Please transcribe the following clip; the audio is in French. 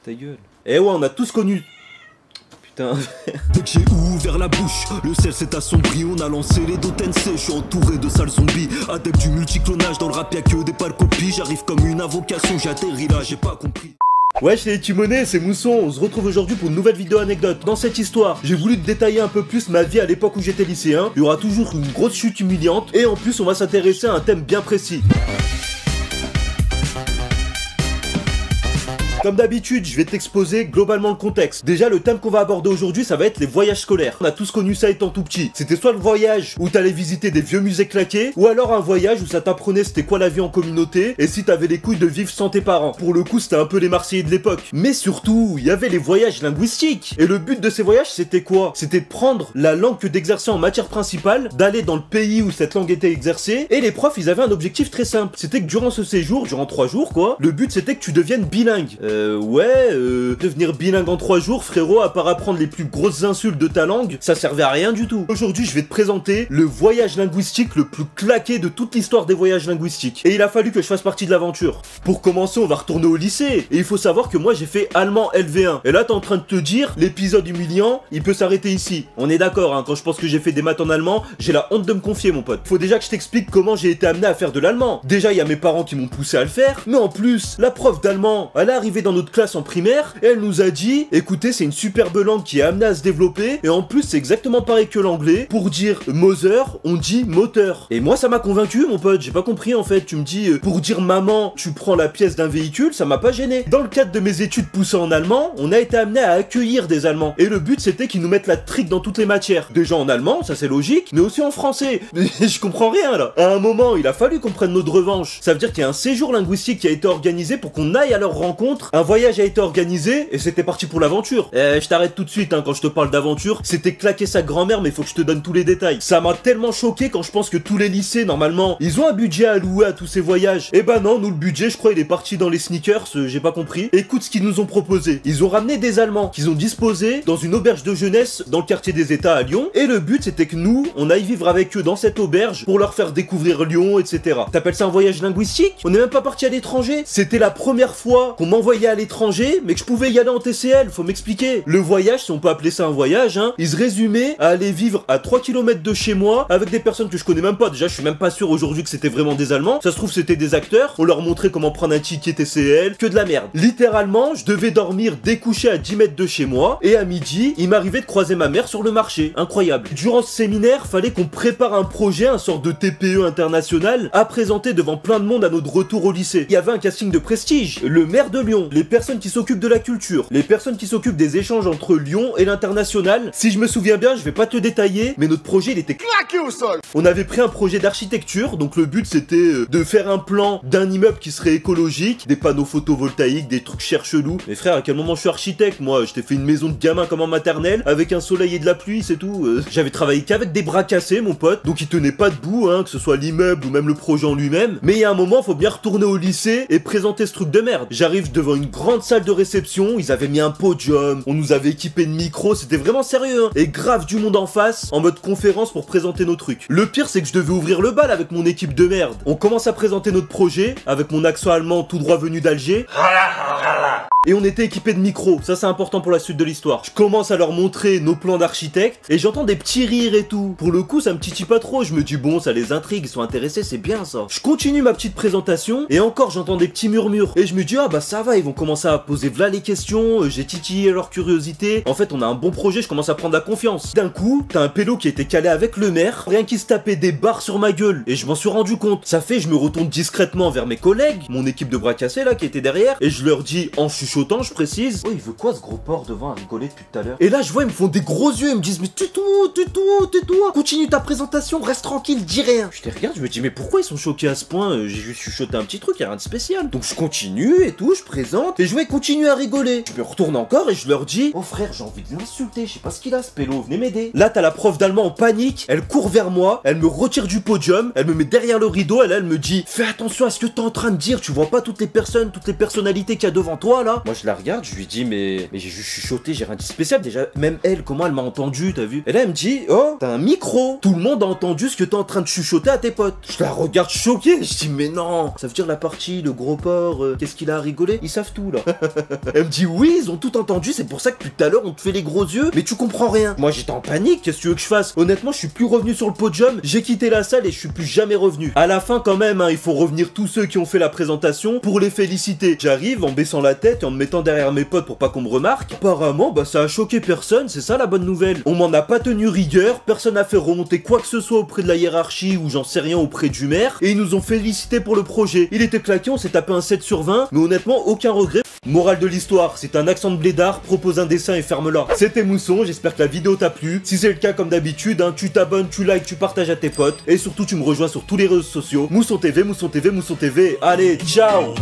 Ta gueule. Eh ouais, on a tous connu. Putain. Dès que j'ai ouvert la bouche, le ciel s'est assombri. On a lancé les Dotense, je suis entouré de sales zombies. Adepte du multiclonage, dans le rap y'a que des pâles copies. J'arrive comme une invocation, j'atterris là, j'ai pas compris. Wesh les Timonés, c'est Mousson, on se retrouve aujourd'hui pour une nouvelle vidéo anecdote. Dans cette histoire, j'ai voulu te détailler un peu plus ma vie à l'époque où j'étais lycéen. Il y aura toujours une grosse chute humiliante et en plus on va s'intéresser à un thème bien précis. Comme d'habitude, je vais t'exposer globalement le contexte. Déjà, le thème qu'on va aborder aujourd'hui, ça va être les voyages scolaires. On a tous connu ça étant tout petit. C'était soit le voyage où t'allais visiter des vieux musées claqués, ou alors un voyage où ça t'apprenait c'était quoi la vie en communauté, et si t'avais les couilles de vivre sans tes parents. Pour le coup, c'était un peu les Marseillais de l'époque. Mais surtout, il y avait les voyages linguistiques. Et le but de ces voyages, c'était quoi? C'était de prendre la langue que d'exercer en matière principale, d'aller dans le pays où cette langue était exercée, et les profs, ils avaient un objectif très simple. C'était que durant ce séjour, durant 3 jours quoi, le but c'était que tu deviennes bilingue. Devenir bilingue en 3 jours, frérot, à part apprendre les plus grosses insultes de ta langue, ça servait à rien du tout. Aujourd'hui, je vais te présenter le voyage linguistique le plus claqué de toute l'histoire des voyages linguistiques. Et il a fallu que je fasse partie de l'aventure. Pour commencer, on va retourner au lycée. Et il faut savoir que moi, j'ai fait allemand LV1. Et là, t'es en train de te dire, l'épisode humiliant, il peut s'arrêter ici. On est d'accord, hein, quand je pense que j'ai fait des maths en allemand, j'ai la honte de me confier, mon pote. Faut déjà que je t'explique comment j'ai été amené à faire de l'allemand. Déjà, il y a mes parents qui m'ont poussé à le faire. Mais en plus, la prof d'allemand, elle est arrivée dans notre classe en primaire et elle nous a dit écoutez, c'est une superbe langue qui est amenée à se développer et en plus c'est exactement pareil que l'anglais. Pour dire Mother, on dit moteur. Et moi ça m'a convaincu mon pote, j'ai pas compris en fait. Tu me dis pour dire maman, tu prends la pièce d'un véhicule, ça m'a pas gêné. Dans le cadre de mes études poussées en allemand, on a été amené à accueillir des Allemands et le but c'était qu'ils nous mettent la trique dans toutes les matières. Déjà en allemand, ça c'est logique, mais aussi en français. Je comprends rien là. À un moment, il a fallu qu'on prenne notre revanche. Ça veut dire qu'il y a un séjour linguistique qui a été organisé pour qu'on aille à leur rencontre. Un voyage a été organisé et c'était parti pour l'aventure. Je t'arrête tout de suite hein, quand je te parle d'aventure. C'était claquer sa grand-mère, mais il faut que je te donne tous les détails. Ça m'a tellement choqué quand je pense que tous les lycées, normalement, ils ont un budget à allouer à tous ces voyages. Et bah non, nous le budget, je crois, il est parti dans les sneakers, j'ai pas compris. Écoute ce qu'ils nous ont proposé. Ils ont ramené des Allemands qu'ils ont disposés dans une auberge de jeunesse dans le quartier des États à Lyon. Et le but, c'était que nous, on aille vivre avec eux dans cette auberge pour leur faire découvrir Lyon, etc. T'appelles ça un voyage linguistique? On n'est même pas parti à l'étranger. C'était la première fois qu'on m'envoyait à l'étranger, mais que je pouvais y aller en TCL, faut m'expliquer. Le voyage, si on peut appeler ça un voyage, hein, il se résumait à aller vivre à 3 km de chez moi avec des personnes que je connais même pas. Déjà, je suis même pas sûr aujourd'hui que c'était vraiment des Allemands. Ça se trouve, c'était des acteurs. On leur montrait comment prendre un ticket TCL, que de la merde. Littéralement, je devais dormir découché à 10 mètres de chez moi et à midi, il m'arrivait de croiser ma mère sur le marché. Incroyable. Durant ce séminaire, fallait qu'on prépare un projet, un sort de TPE international à présenter devant plein de monde à notre retour au lycée. Il y avait un casting de prestige. Le maire de Lyon, les personnes qui s'occupent de la culture, les personnes qui s'occupent des échanges entre Lyon et l'international. Si je me souviens bien, je vais pas te détailler, mais notre projet il était claqué au sol. On avait pris un projet d'architecture, donc le but c'était de faire un plan d'un immeuble qui serait écologique, des panneaux photovoltaïques, des trucs chers chelous. Mais frère, à quel moment je suis architecte? Moi, je t'ai fait une maison de gamin comme en maternelle, avec un soleil et de la pluie, c'est tout. J'avais travaillé qu'avec des bras cassés, mon pote, donc il tenait pas debout, hein, que ce soit l'immeuble ou même le projet en lui-même. Mais il y a un moment, faut bien retourner au lycée et présenter ce truc de merde. J'arrive devant une grande salle de réception, ils avaient mis un podium, on nous avait équipé de micros, c'était vraiment sérieux, hein. Et grave du monde en face, en mode conférence pour présenter nos trucs. Le pire, c'est que je devais ouvrir le bal avec mon équipe de merde. On commence à présenter notre projet, avec mon accent allemand tout droit venu d'Alger. Et on était équipé de micros, ça c'est important pour la suite de l'histoire. Je commence à leur montrer nos plans d'architecte, et j'entends des petits rires et tout. Pour le coup, ça me titille pas trop, je me dis bon, ça les intrigue, ils sont intéressés, c'est bien ça. Je continue ma petite présentation, et encore j'entends des petits murmures. Et je me dis ah bah ça va, ils vont commencer à poser v'là les questions, j'ai titillé leur curiosité. En fait, on a un bon projet, je commence à prendre la confiance. D'un coup, t'as un pélo qui était calé avec le maire, rien qui se tapait des barres sur ma gueule, et je m'en suis rendu compte. Ça fait, je me retourne discrètement vers mes collègues, mon équipe de bras cassés là qui était derrière, et je leur dis en chuchotant, je précise. Oh, il veut quoi ce gros porc devant à rigoler depuis tout à l'heure? Et là, je vois, ils me font des gros yeux, ils me disent mais tais-toi, continue ta présentation, reste tranquille, dis rien. Je les regarde, je me dis mais pourquoi ils sont choqués à ce point? J'ai juste chuchoté un petit truc, y'a rien de spécial. Donc je continue et tout, je présente, et je vois, ils continuent à rigoler. Je me retourne encore et je leur dis oh frère, j'ai envie de l'insulter, je sais pas ce qu'il a ce pélo, venez m'aider. Là, t'as la prof d'allemand en panique, elle court vers moi, elle me retire du podium, elle me met derrière le rideau, elle me dit fais attention à ce que t'es en train de dire, tu vois pas toutes les personnes, toutes les personnalités qu'il y a devant toi là? Moi je la regarde, je lui dis mais j'ai juste chuchoté, j'ai rien dit spécial. Déjà, même elle, comment elle m'a entendu, t'as vu? Et là elle me dit, oh, t'as un micro. Tout le monde a entendu ce que t'es en train de chuchoter à tes potes. Je la regarde choquée, je dis mais non. Ça veut dire la partie, le gros porc, qu'est-ce qu'il a à rigoler? Ils savent tout là. Elle me dit oui, ils ont tout entendu, c'est pour ça que depuis tout à l'heure on te fait les gros yeux, mais tu comprends rien. Moi j'étais en panique, qu'est-ce que tu veux que je fasse? Honnêtement, je suis plus revenu sur le podium, j'ai quitté la salle et je suis plus jamais revenu. À la fin quand même, hein, il faut revenir tous ceux qui ont fait la présentation pour les féliciter. J'arrive en baissant la tête et en me mettant derrière mes potes pour pas qu'on me remarque. Apparemment, bah ça a choqué personne, c'est ça la bonne nouvelle. On m'en a pas tenu rigueur, personne n'a fait remonter quoi que ce soit auprès de la hiérarchie ou j'en sais rien auprès du maire, et ils nous ont félicité pour le projet. Il était claqué, on s'est tapé un 7 sur 20, mais honnêtement aucun regret. Morale de l'histoire, c'est un accent de blédard, propose un dessin et ferme-la. C'était Mousson, j'espère que la vidéo t'a plu. Si c'est le cas, comme d'habitude, hein, tu t'abonnes, tu likes, tu partages à tes potes, et surtout tu me rejoins sur tous les réseaux sociaux. Mousson TV, Mousson TV, Mousson TV. Allez, ciao!